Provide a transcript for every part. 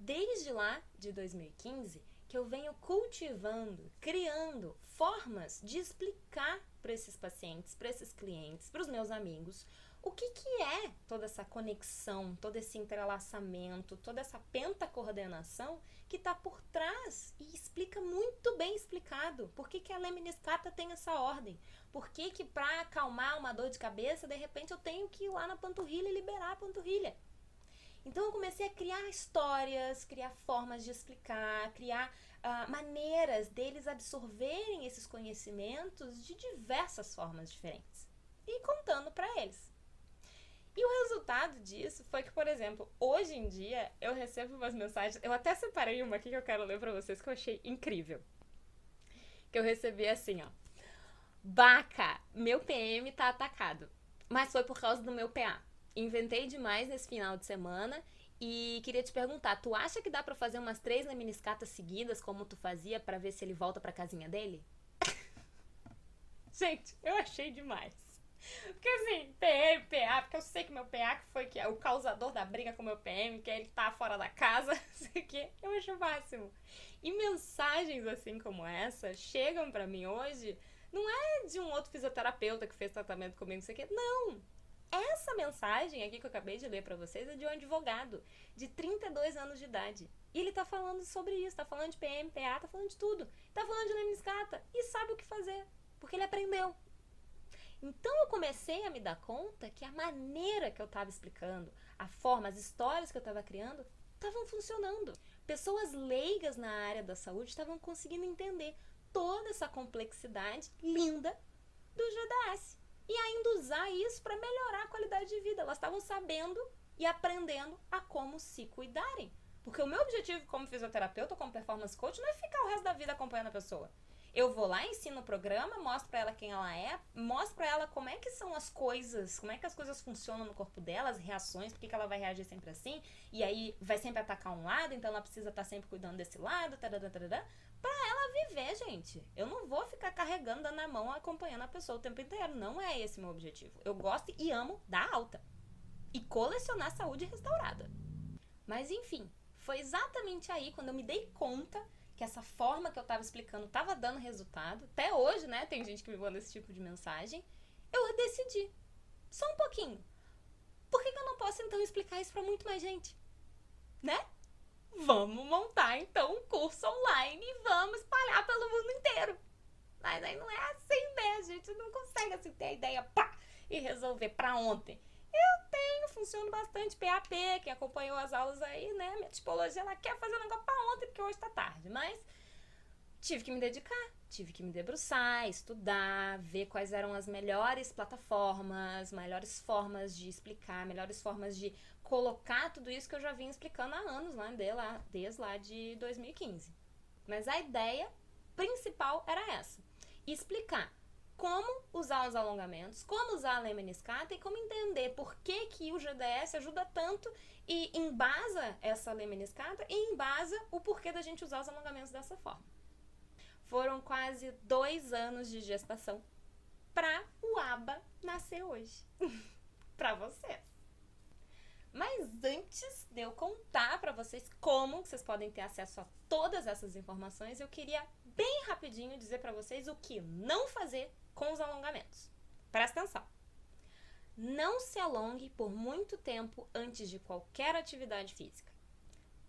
desde lá de 2015 que eu venho cultivando, criando formas de explicar para esses pacientes, para esses clientes, para os meus amigos, o que é toda essa conexão, todo esse entrelaçamento, toda essa pentacoordenação que está por trás e explica muito bem explicado por que a lemniscata tem essa ordem, por que para acalmar uma dor de cabeça, de repente eu tenho que ir lá na panturrilha e liberar a panturrilha. Então eu comecei a criar histórias, criar formas de explicar, criar maneiras deles absorverem esses conhecimentos de diversas formas diferentes e contando para eles. E o resultado disso foi que, por exemplo, hoje em dia eu recebo umas mensagens, eu até separei uma aqui que eu quero ler pra vocês que eu achei incrível. Que eu recebi assim, ó: Baca, meu PM tá atacado, mas foi por causa do meu PA. Inventei demais nesse final de semana e queria te perguntar, tu acha que dá pra fazer umas 3 lemniscatas seguidas como tu fazia pra ver se ele volta pra casinha dele? Gente, eu achei demais. Porque assim, PM, PA, porque eu sei que meu PA que foi que é o causador da briga com o meu PM, que ele tá fora da casa, sei que eu acho o máximo. E mensagens assim como essa chegam pra mim hoje, não é de um outro fisioterapeuta que fez tratamento comigo, sei que, não. Essa mensagem aqui que eu acabei de ler pra vocês é de um advogado de 32 anos de idade. E ele tá falando sobre isso, tá falando de PM, PA, tá falando de tudo. Tá falando de lemniscata e sabe o que fazer, porque ele aprendeu. Então eu comecei a me dar conta que a maneira que eu estava explicando, a forma, as histórias que eu estava criando, estavam funcionando. Pessoas leigas na área da saúde estavam conseguindo entender toda essa complexidade linda do GDS. E ainda usar isso para melhorar a qualidade de vida. Elas estavam sabendo e aprendendo a como se cuidarem. Porque o meu objetivo como fisioterapeuta ou como performance coach não é ficar o resto da vida acompanhando a pessoa. Eu vou lá, ensino o programa, mostro pra ela quem ela é, mostro pra ela como é que são as coisas, como é que as coisas funcionam no corpo dela, as reações, por que ela vai reagir sempre assim, e aí vai sempre atacar um lado, então ela precisa estar sempre cuidando desse lado, pra ela viver, gente. Eu não vou ficar carregando, dando a mão, acompanhando a pessoa o tempo inteiro, não é esse o meu objetivo. Eu gosto e amo dar alta e colecionar saúde restaurada. Mas enfim, foi exatamente aí quando eu me dei conta que essa forma que eu tava explicando tava dando resultado. Até hoje, né, tem gente que me manda esse tipo de mensagem. Eu decidi, só um pouquinho, por que eu não posso então explicar isso pra muito mais gente? Né? Vamos montar então um curso online e vamos espalhar pelo mundo inteiro. Mas aí não é assim, né? A gente não consegue assim ter a ideia, pá, e resolver pra ontem. Funciona bastante PAP, quem acompanhou as aulas aí, né? Minha tipologia, ela quer fazer um negócio pra ontem, porque hoje tá tarde. Mas tive que me dedicar, tive que me debruçar, estudar, ver quais eram as melhores plataformas, melhores formas de explicar, melhores formas de colocar tudo isso que eu já vinha explicando há anos, né? Desde lá de 2015. Mas a ideia principal era essa: explicar como usar os alongamentos, como usar a lemniscata e como entender por que o GDS ajuda tanto e embasa essa lemniscata e embasa o porquê da gente usar os alongamentos dessa forma. Foram quase 2 anos de gestação para o ABA nascer hoje. Para vocês. Mas antes de eu contar para vocês como vocês podem ter acesso a todas essas informações, eu queria bem rapidinho dizer para vocês o que não fazer com os alongamentos. Presta atenção. Não se alongue por muito tempo antes de qualquer atividade física.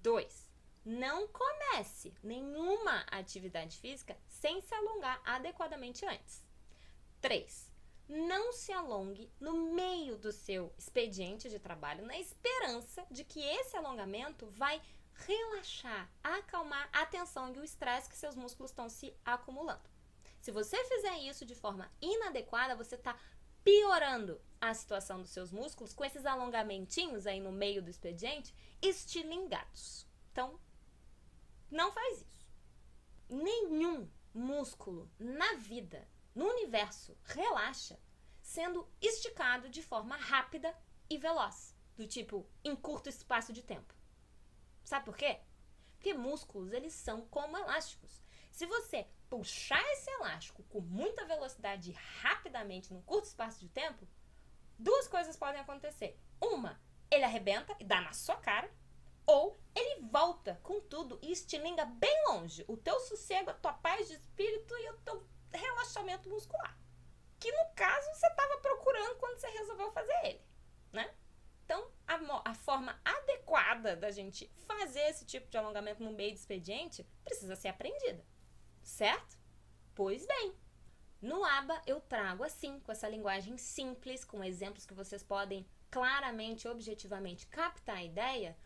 2. Não comece nenhuma atividade física sem se alongar adequadamente antes. 3. Não se alongue no meio do seu expediente de trabalho na esperança de que esse alongamento vai relaxar, acalmar a tensão e o estresse que seus músculos estão se acumulando. Se você fizer isso de forma inadequada, você está piorando a situação dos seus músculos com esses alongamentinhos aí no meio do expediente estilingados. Então, não faz isso. Nenhum músculo na vida, no universo, relaxa sendo esticado de forma rápida e veloz, do tipo, em curto espaço de tempo. Sabe por quê? Porque músculos, eles são como elásticos. Se você puxar esse elástico com muita velocidade rapidamente num curto espaço de tempo, 2 coisas podem acontecer. Uma, ele arrebenta e dá na sua cara, ou ele volta com tudo e estilinga bem longe o teu sossego, a tua paz de espírito e o teu relaxamento muscular. Que no caso você estava procurando quando você resolveu fazer ele, né? Então, a forma adequada da gente fazer esse tipo de alongamento no meio do expediente precisa ser aprendida, certo? Pois bem, no ABA eu trago assim, com essa linguagem simples, com exemplos que vocês podem claramente, objetivamente captar a ideia,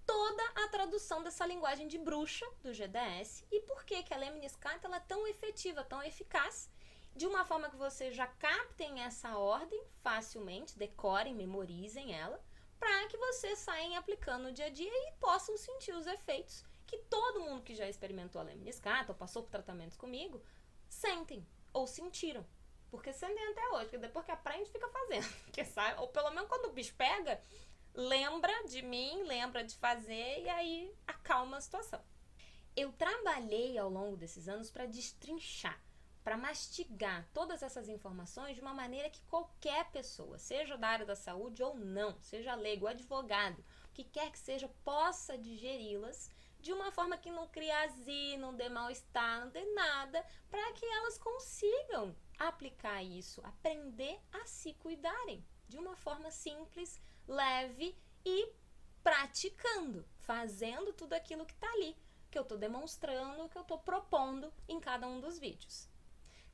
toda a tradução dessa linguagem de bruxa do GDS e por que a lemniscata ela é tão efetiva, tão eficaz, de uma forma que vocês já captem essa ordem facilmente, decorem, memorizem ela, para que vocês saiam aplicando no dia a dia e possam sentir os efeitos que todo mundo que já experimentou a lemniscata ou passou por tratamentos comigo sentem ou sentiram. Porque sentem até hoje, porque depois que aprende fica fazendo, que sabe? Ou pelo menos quando o bicho pega, lembra de mim, lembra de fazer e aí acalma a situação. Eu trabalhei ao longo desses anos para destrinchar, para mastigar todas essas informações de uma maneira que qualquer pessoa, seja da área da saúde ou não, seja leigo, advogado, o que quer que seja, possa digeri-las de uma forma que não crie azia, não dê mal-estar, não dê nada, para que elas consigam aplicar isso, aprender a se cuidarem de uma forma simples, leve e praticando, fazendo tudo aquilo que está ali, que eu estou demonstrando, que eu estou propondo em cada um dos vídeos.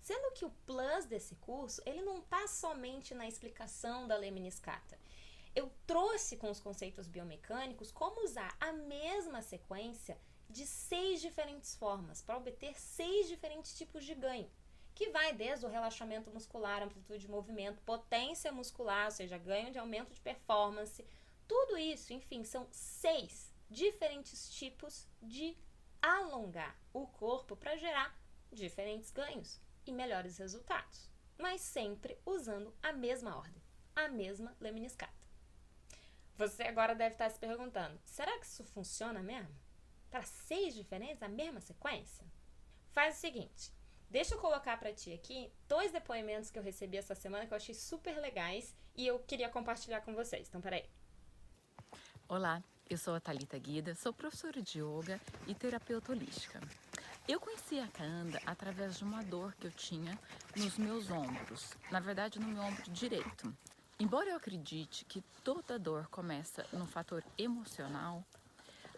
Sendo que o plus desse curso, ele não está somente na explicação da lemniscata. Eu trouxe com os conceitos biomecânicos como usar a mesma sequência de 6 diferentes formas para obter 6 diferentes tipos de ganho, que vai desde o relaxamento muscular, amplitude de movimento, potência muscular, ou seja, ganho de aumento de performance, tudo isso, enfim, são 6 diferentes tipos de alongar o corpo para gerar diferentes ganhos e melhores resultados, mas sempre usando a mesma ordem, a mesma lemniscata. Você agora deve estar se perguntando, será que isso funciona mesmo? Para 6 diferentes, a mesma sequência? Faz o seguinte, deixa eu colocar para ti aqui 2 depoimentos que eu recebi essa semana que eu achei super legais e eu queria compartilhar com vocês, então peraí. Olá, eu sou a Thalita Guida, sou professora de yoga e terapeuta holística. Eu conheci a Kaanda através de uma dor que eu tinha nos meus ombros, na verdade no meu ombro direito. Embora eu acredite que toda dor começa no fator emocional,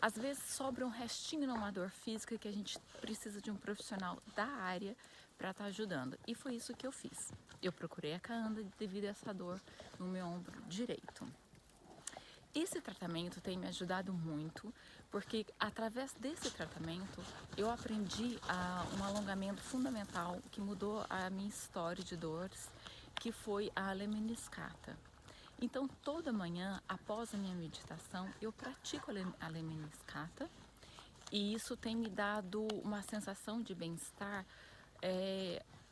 às vezes sobra um restinho numa dor física que a gente precisa de um profissional da área para estar ajudando. E foi isso que eu fiz. Eu procurei a Kaanda devido a essa dor no meu ombro direito. Esse tratamento tem me ajudado muito, porque através desse tratamento eu aprendi um alongamento fundamental que mudou a minha história de dores, que foi a lemniscata. Então toda manhã, após a minha meditação, eu pratico a lemniscata e isso tem me dado uma sensação de bem-estar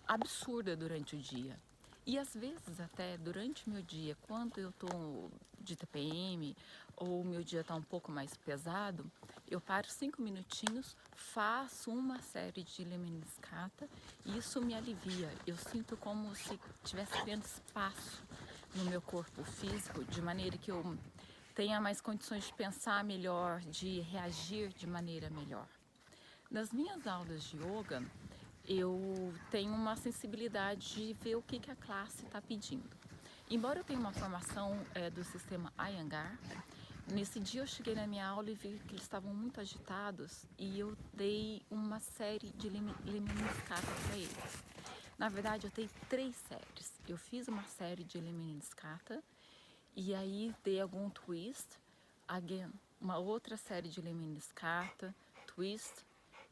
absurda durante o dia. E às vezes até durante o meu dia, quando eu estou de TPM ou o meu dia está um pouco mais pesado, eu paro 5 minutinhos, faço uma série de lemniscata e isso me alivia. Eu sinto como se estivesse criando espaço no meu corpo físico, de maneira que eu tenha mais condições de pensar melhor, de reagir de maneira melhor. Nas minhas aulas de yoga, eu tenho uma sensibilidade de ver o que a classe está pedindo. Embora eu tenha uma formação do sistema Iyengar, nesse dia eu cheguei na minha aula e vi que eles estavam muito agitados e eu dei uma série de lemniscata para eles. Na verdade, eu dei 3 séries. Eu fiz uma série de lemniscata e aí dei algum twist, uma outra série de lemniscata, twist,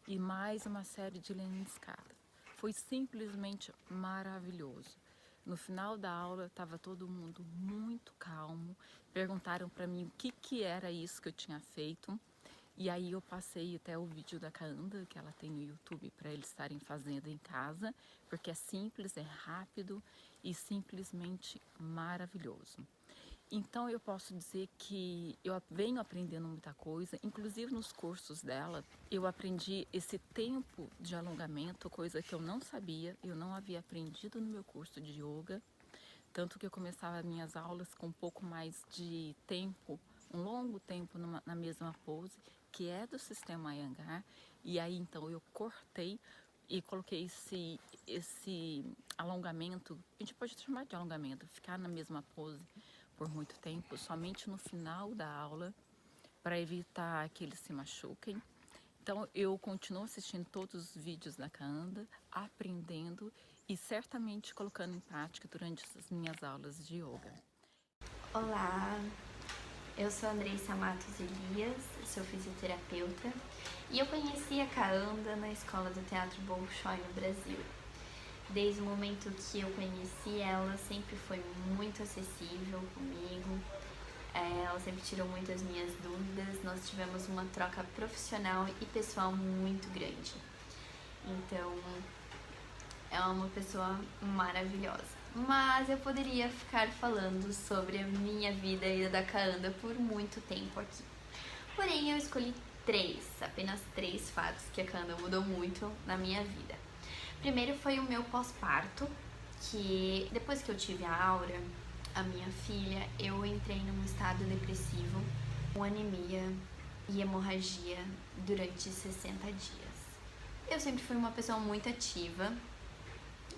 e mais uma série de lemniscata. Foi simplesmente maravilhoso. No final da aula estava todo mundo muito calmo, perguntaram para mim o que era isso que eu tinha feito e aí eu passei até o vídeo da Kaanda, que ela tem no YouTube, para eles estarem fazendo em casa, porque é simples, é rápido e simplesmente maravilhoso. Então eu posso dizer que eu venho aprendendo muita coisa, inclusive nos cursos dela, eu aprendi esse tempo de alongamento, coisa que eu não sabia, eu não havia aprendido no meu curso de yoga, tanto que eu começava minhas aulas com um pouco mais de tempo, um longo tempo na mesma pose, que é do sistema Iyengar, e aí então eu cortei e coloquei esse alongamento, a gente pode chamar de alongamento, ficar na mesma pose por muito tempo, somente no final da aula, para evitar que eles se machuquem. Então eu continuo assistindo todos os vídeos da Kaanda, aprendendo e certamente colocando em prática durante as minhas aulas de yoga. Olá, eu sou Andressa Matos Elias, sou fisioterapeuta e eu conheci a Kaanda na escola do Teatro Bolshoi no Brasil. Desde o momento que eu conheci ela, sempre foi muito acessível comigo, ela sempre tirou muitas minhas dúvidas, nós tivemos uma troca profissional e pessoal muito grande. Então, é uma pessoa maravilhosa. Mas eu poderia ficar falando sobre a minha vida e a da Kaanda por muito tempo aqui. Porém, eu escolhi apenas três fatos que a Kaanda mudou muito na minha vida. Primeiro foi o meu pós-parto, que depois que eu tive a Aura, a minha filha, eu entrei num estado depressivo, com anemia e hemorragia durante 60 dias. Eu sempre fui uma pessoa muito ativa,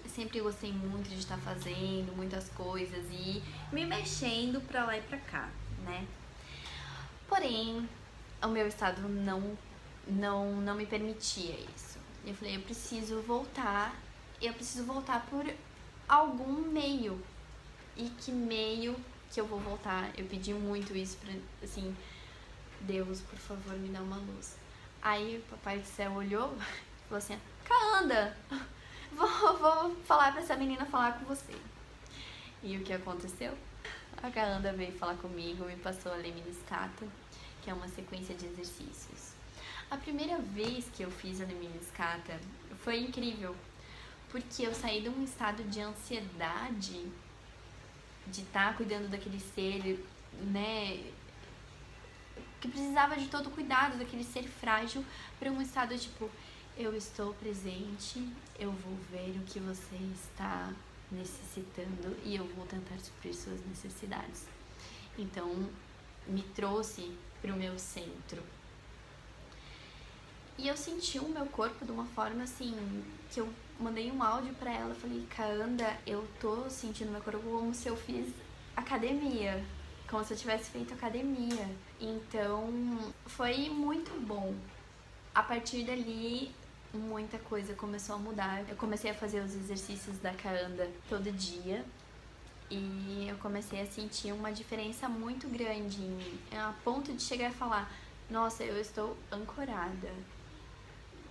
sempre gostei muito de estar fazendo muitas coisas e me mexendo pra lá e pra cá, né? Porém, o meu estado não me permitia isso. Eu falei, eu preciso voltar por algum meio. E que meio que eu vou voltar? Eu pedi muito isso pra, assim, Deus, por favor, me dá uma luz. Aí o Papai do Céu olhou e falou assim, Kaanda, vou falar pra essa menina falar com você. E o que aconteceu? A Kaanda veio falar comigo, me passou a Lemniscata, que é uma sequência de exercícios. A primeira vez que eu fiz a Lemniscata foi incrível, porque eu saí de um estado de ansiedade, de estar cuidando daquele ser, né, que precisava de todo cuidado, daquele ser frágil, para um estado tipo, eu estou presente, eu vou ver o que você está necessitando e eu vou tentar suprir suas necessidades. Então, me trouxe para o meu centro. E eu senti o meu corpo de uma forma assim, que eu mandei um áudio pra ela, falei, Kaanda, eu tô sentindo meu corpo como se eu fiz academia, como se eu tivesse feito academia. Então, foi muito bom. A partir dali, muita coisa começou a mudar. Eu comecei a fazer os exercícios da Kaanda todo dia e eu comecei a sentir uma diferença muito grande em mim, a ponto de chegar a falar, nossa, eu estou ancorada.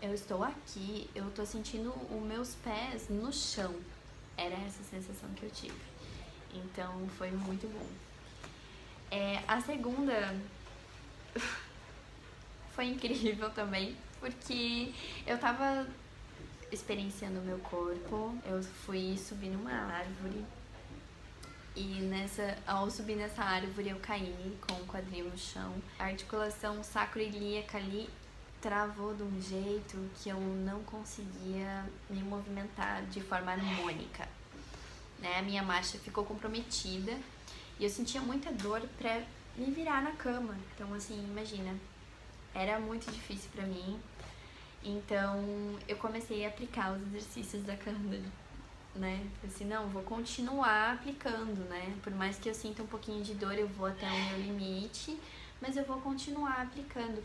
Eu estou aqui, eu tô sentindo os meus pés no chão. Era essa sensação que eu tive. Então, foi muito bom. A segunda foi incrível também, porque eu tava experienciando o meu corpo. Eu fui subir numa árvore e ao subir nessa árvore eu caí com o quadril no chão. A articulação sacroiliaca ali travou de um jeito que eu não conseguia me movimentar de forma harmônica, né? A minha marcha ficou comprometida e eu sentia muita dor pra me virar na cama. Então, assim, imagina, era muito difícil pra mim. Então, eu comecei a aplicar os exercícios da Kaanda, né? Falei assim, não, vou continuar aplicando, né? Por mais que eu sinta um pouquinho de dor, eu vou até o meu limite, mas eu vou continuar aplicando.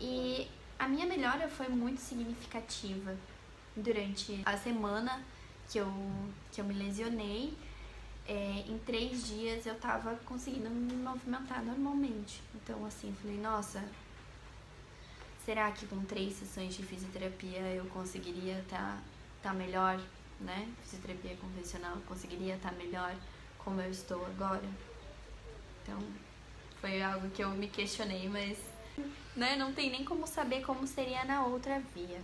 E a minha melhora foi muito significativa. Durante a semana que eu me lesionei, em 3 dias eu tava conseguindo me movimentar normalmente. Então, assim, falei, nossa, será que com 3 sessões de fisioterapia eu conseguiria tá melhor, né? Fisioterapia convencional, eu conseguiria estar melhor como eu estou agora? Então, foi algo que eu me questionei, mas né, não tem nem como saber como seria na outra via.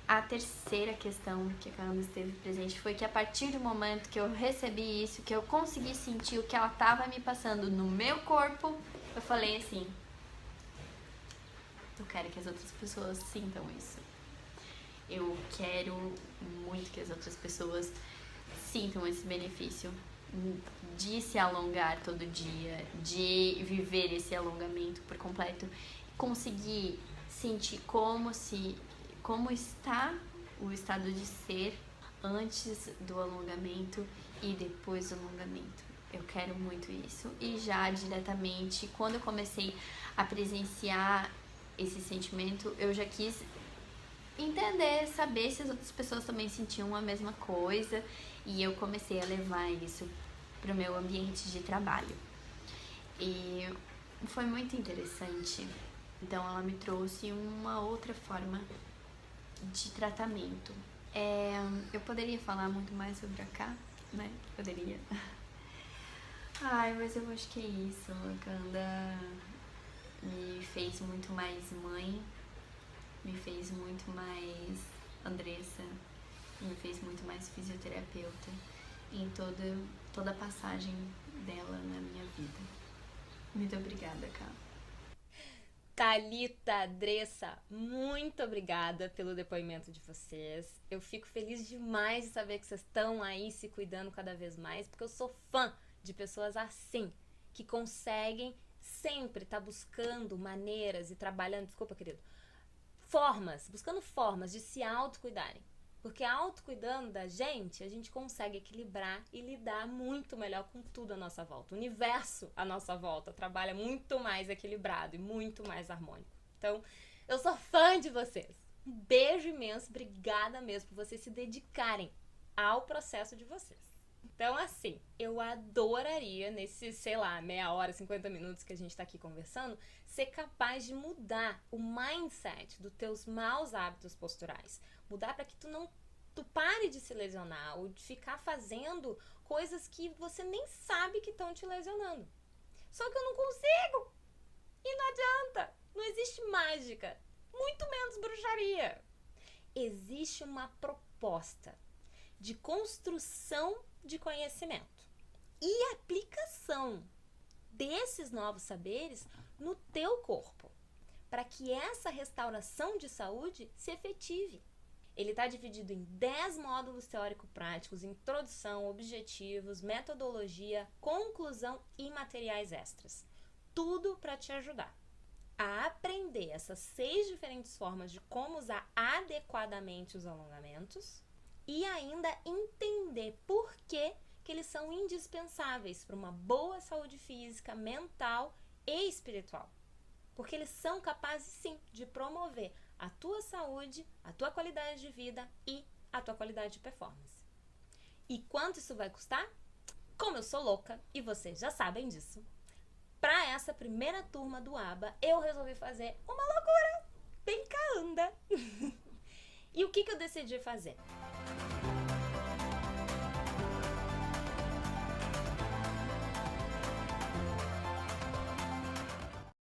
A terceira questão que a Kaanda esteve presente foi que a partir do momento que eu recebi isso, que eu consegui sentir o que ela estava me passando no meu corpo, eu falei assim, eu quero que as outras pessoas sintam isso. Eu quero muito que as outras pessoas sintam esse benefício de se alongar todo dia, de viver esse alongamento por completo, conseguir sentir como está o estado de ser antes do alongamento e depois do alongamento. Eu quero muito isso. E já diretamente, quando eu comecei a presenciar esse sentimento, eu já quis entender, saber se as outras pessoas também sentiam a mesma coisa, e eu comecei a levar isso para o meu ambiente de trabalho. E foi muito interessante. Então ela me trouxe uma outra forma de tratamento. Eu poderia falar muito mais sobre a Ká, né? Poderia. Ai, mas eu acho que é isso. A Kanda me fez muito mais mãe, me fez muito mais Andressa, me fez muito mais fisioterapeuta em toda a passagem dela na minha vida. Muito obrigada, Ká. Thalita, Dressa, muito obrigada pelo depoimento de vocês. Eu fico feliz demais de saber que vocês estão aí se cuidando cada vez mais, porque eu sou fã de pessoas assim, que conseguem sempre estar buscando maneiras e trabalhando, desculpa, querido, buscando formas de se autocuidarem. Porque autocuidando da gente, a gente consegue equilibrar e lidar muito melhor com tudo à nossa volta. O universo à nossa volta trabalha muito mais equilibrado e muito mais harmônico. Então, eu sou fã de vocês. Um beijo imenso, obrigada mesmo por vocês se dedicarem ao processo de vocês. Então, assim, eu adoraria, nesses, meia hora, 50 minutos que a gente tá aqui conversando, ser capaz de mudar o mindset dos teus maus hábitos posturais. Mudar para que tu pare de se lesionar ou de ficar fazendo coisas que você nem sabe que estão te lesionando. Só que eu não consigo. E não adianta. Não existe mágica. Muito menos bruxaria. Existe uma proposta de construção de conhecimento e aplicação desses novos saberes no teu corpo, para que essa restauração de saúde se efetive. Ele está dividido em 10 módulos teórico-práticos: introdução, objetivos, metodologia, conclusão e materiais extras. Tudo para te ajudar a aprender essas 6 diferentes formas de como usar adequadamente os alongamentos e ainda entender por que eles são indispensáveis para uma boa saúde física, mental e espiritual. Porque eles são capazes, sim, de promover a tua saúde, a tua qualidade de vida e a tua qualidade de performance. E quanto isso vai custar? Como eu sou louca, e vocês já sabem disso, para essa primeira turma do ABA, eu resolvi fazer uma loucura bem caanda. E o que eu decidi fazer?